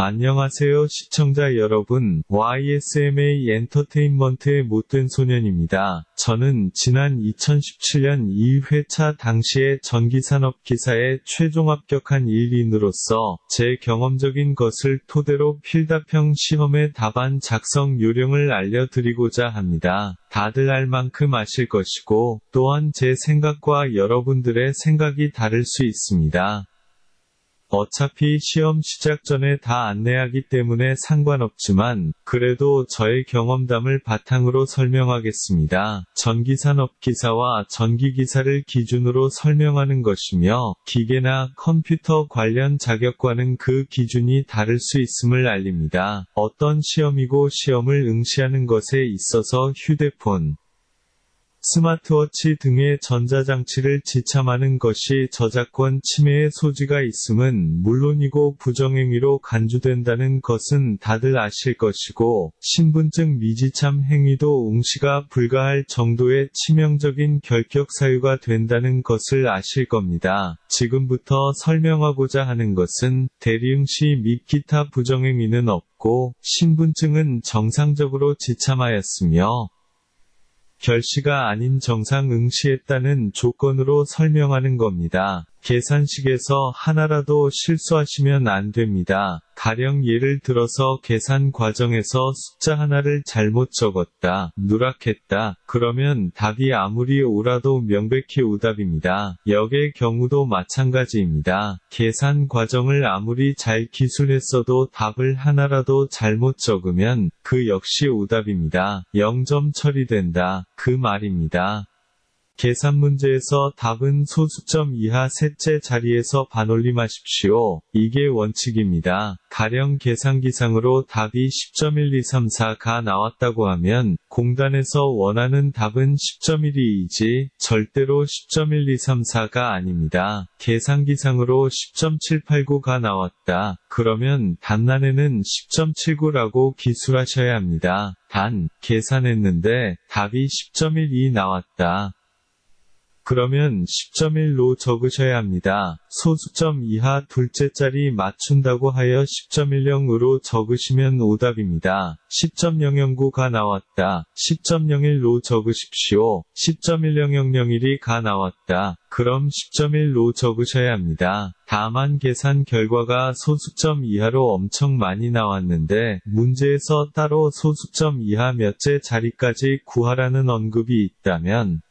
안녕하세요 시청자 여러분, YSMA 엔터테인먼트의 못된 소년입니다. 저는 지난 2017년 2회차 당시의 전기산업 기사에 최종 합격한 1인으로서 제 경험적인 것을 토대로 필답형 시험의 답안 작성 요령을 알려드리고자 합니다. 다들 알 만큼 아실 것이고, 또한 제 생각과 여러분들의 생각이 다를 수 있습니다. 어차피 시험 시작 전에 다 안내하기 때문에 상관없지만, 그래도 저의 경험담을 바탕으로 설명하겠습니다. 전기산업 기사와 전기기사를 기준으로 설명하는 것이며, 기계나 컴퓨터 관련 자격과는 그 기준이 다를 수 있음을 알립니다. 어떤 시험이고 시험을 응시하는 것에 있어서 휴대폰, 스마트워치 등의 전자장치를 지참하는 것이 저작권 침해의 소지가 있음은 물론이고 부정행위로 간주된다는 것은 다들 아실 것이고, 신분증 미지참 행위도 응시가 불가할 정도의 치명적인 결격 사유가 된다는 것을 아실 겁니다. 지금부터 설명하고자 하는 것은 대리응시 및 기타 부정행위는 없고, 신분증은 정상적으로 지참하였으며, 결시가 아닌 정상 응시했다는 조건으로 설명하는 겁니다. 계산식에서 하나라도 실수하시면 안 됩니다. 가령 예를 들어서 계산 과정에서 숫자 하나를 잘못 적었다, 누락했다, 그러면 답이 아무리 오라도 명백히 오답입니다. 역의 경우도 마찬가지입니다. 계산 과정을 아무리 잘 기술했어도 답을 하나라도 잘못 적으면 그 역시 오답입니다. 0점 처리된다, 그 말입니다. 계산 문제에서 답은 소수점 이하 셋째 자리에서 반올림하십시오. 이게 원칙입니다. 가령 계산기상으로 답이 10.1234가 나왔다고 하면 공단에서 원하는 답은 10.12이지 절대로 10.1234가 아닙니다. 계산기상으로 10.789가 나왔다. 그러면 답란에는 10.79라고 기술하셔야 합니다. 단, 계산했는데 답이 10.12 나왔다. 그러면 10.1로 적으셔야 합니다. 소수점 이하 둘째 자리 맞춘다고 하여 10.10으로 적으시면 오답입니다. 10.0009가 나왔다. 10.01로 적으십시오. 10.10001이 나왔다. 그럼 10.1로 적으셔야 합니다. 다만 계산 결과가 소수점 이하로 엄청 많이 나왔는데, 문제에서 따로 소수점 이하 몇째 자리까지 구하라는 언급이 있다면,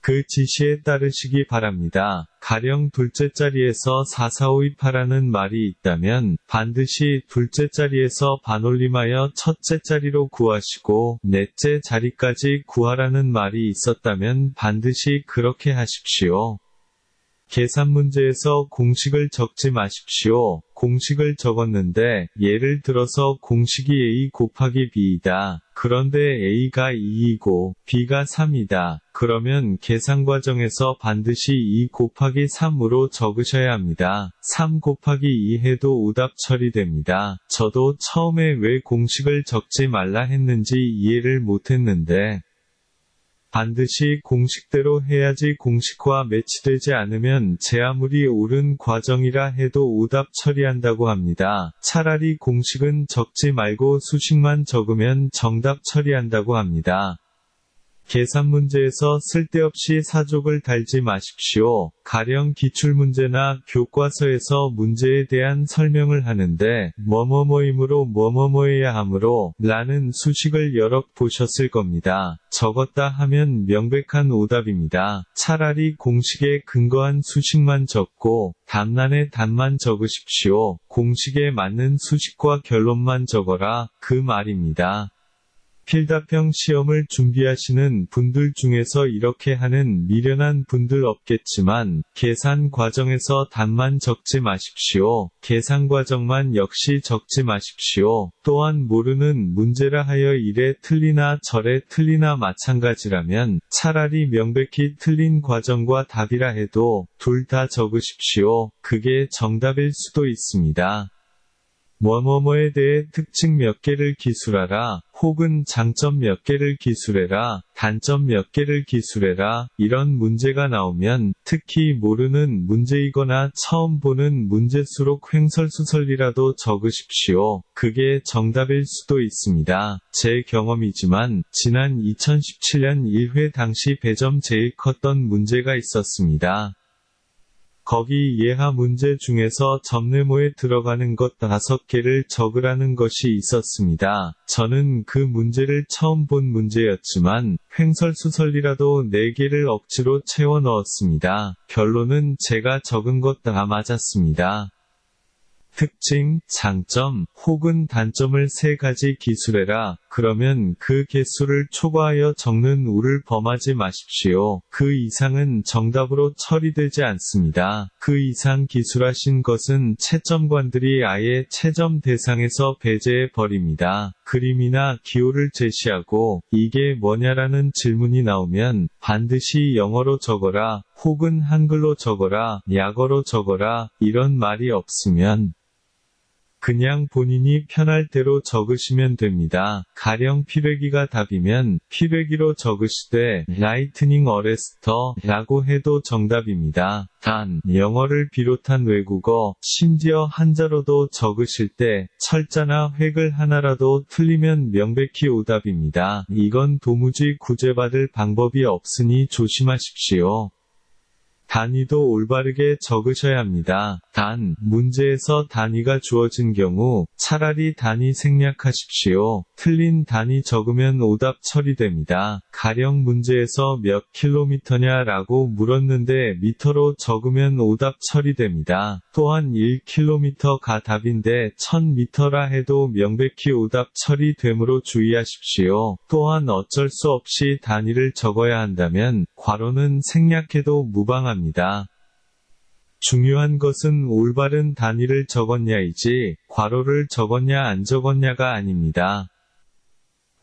그 지시에 따르시기 바랍니다. 가령 둘째 자리에서 4452파라는 말이 있다면 반드시 둘째 자리에서 반올림하여 첫째 자리로 구하시고, 넷째 자리까지 구하라는 말이 있었다면 반드시 그렇게 하십시오. 계산 문제에서 공식을 적지 마십시오. 공식을 적었는데, 예를 들어서 공식이 A 곱하기 B이다. 그런데 A가 2이고 B가 3이다. 그러면 계산 과정에서 반드시 2 곱하기 3으로 적으셔야 합니다. 3 곱하기 2 해도 오답 처리됩니다. 저도 처음에 왜 공식을 적지 말라 했는지 이해를 못했는데, 반드시 공식대로 해야지 공식과 매치되지 않으면 제 아무리 옳은 과정이라 해도 오답 처리한다고 합니다. 차라리 공식은 적지 말고 수식만 적으면 정답 처리한다고 합니다. 계산 문제에서 쓸데없이 사족을 달지 마십시오. 가령 기출문제나 교과서에서 문제에 대한 설명을 하는데, 뭐뭐뭐이므로 뭐뭐뭐해야 하므로 라는 수식을 여러 보셨을 겁니다. 적었다 하면 명백한 오답입니다. 차라리 공식에 근거한 수식만 적고, 답란에 답만 적으십시오. 공식에 맞는 수식과 결론만 적어라, 그 말입니다. 필답형 시험을 준비하시는 분들 중에서 이렇게 하는 미련한 분들 없겠지만, 계산 과정에서 답만 적지 마십시오. 계산 과정만 역시 적지 마십시오. 또한 모르는 문제라 하여 이래 틀리나 저래 틀리나 마찬가지라면 차라리 명백히 틀린 과정과 답이라 해도 둘 다 적으십시오. 그게 정답일 수도 있습니다. 뭐뭐뭐에 대해 특징 몇 개를 기술하라, 혹은 장점 몇 개를 기술해라, 단점 몇 개를 기술해라, 이런 문제가 나오면 특히 모르는 문제이거나 처음 보는 문제수록 횡설수설이라도 적으십시오. 그게 정답일 수도 있습니다. 제 경험이지만 지난 2017년 1회 당시 배점 제일 컸던 문제가 있었습니다. 거기 예하 문제 중에서 점네모에 들어가는 것 5개를 적으라는 것이 있었습니다. 저는 그 문제를 처음 본 문제였지만 횡설수설이라도 4개를 억지로 채워 넣었습니다. 결론은 제가 적은 것 다 맞았습니다. 특징, 장점, 혹은 단점을 3가지 기술해라. 그러면 그 개수를 초과하여 적는 우를 범하지 마십시오. 그 이상은 정답으로 처리되지 않습니다. 그 이상 기술하신 것은 채점관들이 아예 채점 대상에서 배제해 버립니다. 그림이나 기호를 제시하고 이게 뭐냐라는 질문이 나오면 반드시 영어로 적어라, 혹은 한글로 적어라, 약어로 적어라, 이런 말이 없으면 그냥 본인이 편할 대로 적으시면 됩니다. 가령 필회기가 답이면 필회기로 적으시되 라이트닝 어레스터 라고 해도 정답입니다. 단, 영어를 비롯한 외국어, 심지어 한자로도 적으실 때 철자나 획을 하나라도 틀리면 명백히 오답입니다. 이건 도무지 구제받을 방법이 없으니 조심하십시오. 단위도 올바르게 적으셔야 합니다. 단, 문제에서 단위가 주어진 경우 차라리 단위 생략하십시오. 틀린 단위 적으면 오답 처리됩니다. 가령 문제에서 몇 킬로미터냐 라고 물었는데 미터로 적으면 오답 처리됩니다. 또한 1킬로미터가 답인데 1000미터라 해도 명백히 오답 처리되므로 주의하십시오. 또한 어쩔 수 없이 단위를 적어야 한다면 괄호는 생략해도 무방합니다. 중요한 것은 올바른 단위를 적었냐이지 괄호를 적었냐 안 적었냐가 아닙니다.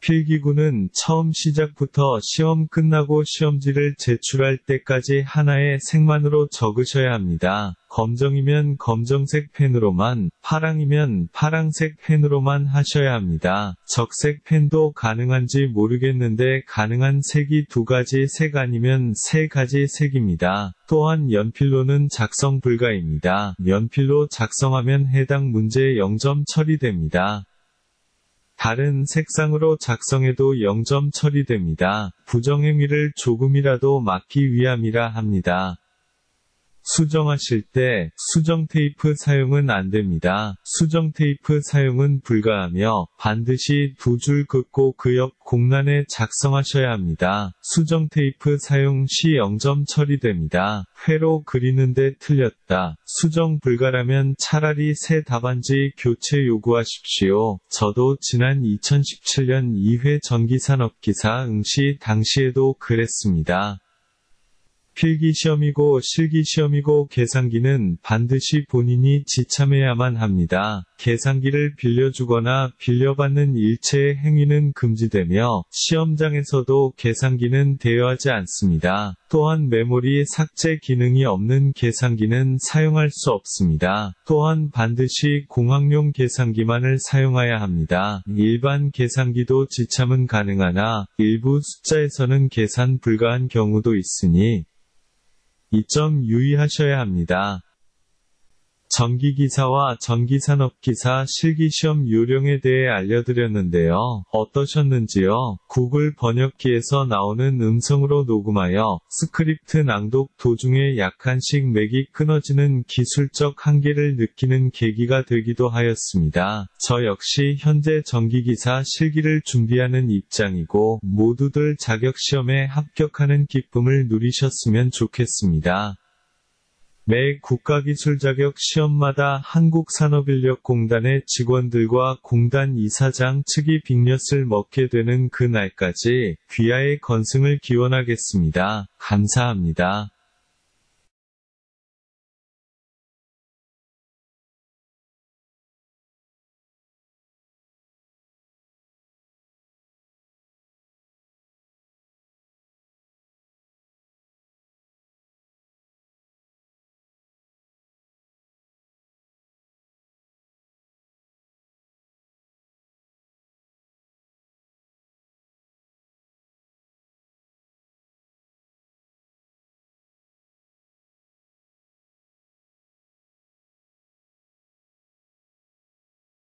필기구는 처음 시작부터 시험 끝나고 시험지를 제출할 때까지 하나의 색만으로 적으셔야 합니다. 검정이면 검정색 펜으로만, 파랑이면 파랑색 펜으로만 하셔야 합니다. 적색 펜도 가능한지 모르겠는데 가능한 색이 2가지 색 아니면 3가지 색입니다. 또한 연필로는 작성 불가입니다. 연필로 작성하면 해당 문제 0점 처리됩니다. 다른 색상으로 작성해도 0점 처리됩니다. 부정행위를 조금이라도 막기 위함이라 합니다. 수정하실 때 수정 테이프 사용은 안 됩니다. 수정 테이프 사용은 불가하며 반드시 2줄 긋고 그 옆 공란에 작성하셔야 합니다. 수정 테이프 사용 시 0점 처리됩니다. 회로 그리는데 틀렸다. 수정 불가라면 차라리 새 답안지 교체 요구하십시오. 저도 지난 2017년 2회 전기산업기사 응시 당시에도 그랬습니다. 필기시험이고 실기시험이고 계산기는 반드시 본인이 지참해야만 합니다. 계산기를 빌려주거나 빌려받는 일체의 행위는 금지되며 시험장에서도 계산기는 대여하지 않습니다. 또한 메모리 삭제 기능이 없는 계산기는 사용할 수 없습니다. 또한 반드시 공학용 계산기만을 사용해야 합니다. 일반 계산기도 지참은 가능하나 일부 숫자에서는 계산 불가한 경우도 있으니 이 점 유의하셔야 합니다. 전기기사와 전기산업기사 실기시험 요령에 대해 알려드렸는데요. 어떠셨는지요? 구글 번역기에서 나오는 음성으로 녹음하여 스크립트 낭독 도중에 약간씩 맥이 끊어지는 기술적 한계를 느끼는 계기가 되기도 하였습니다. 저 역시 현재 전기기사 실기를 준비하는 입장이고 모두들 자격시험에 합격하는 기쁨을 누리셨으면 좋겠습니다. 매 국가기술자격 시험마다 한국산업인력공단의 직원들과 공단 이사장 측이 빅엿을 먹게 되는 그 날까지 귀하의 건승을 기원하겠습니다. 감사합니다.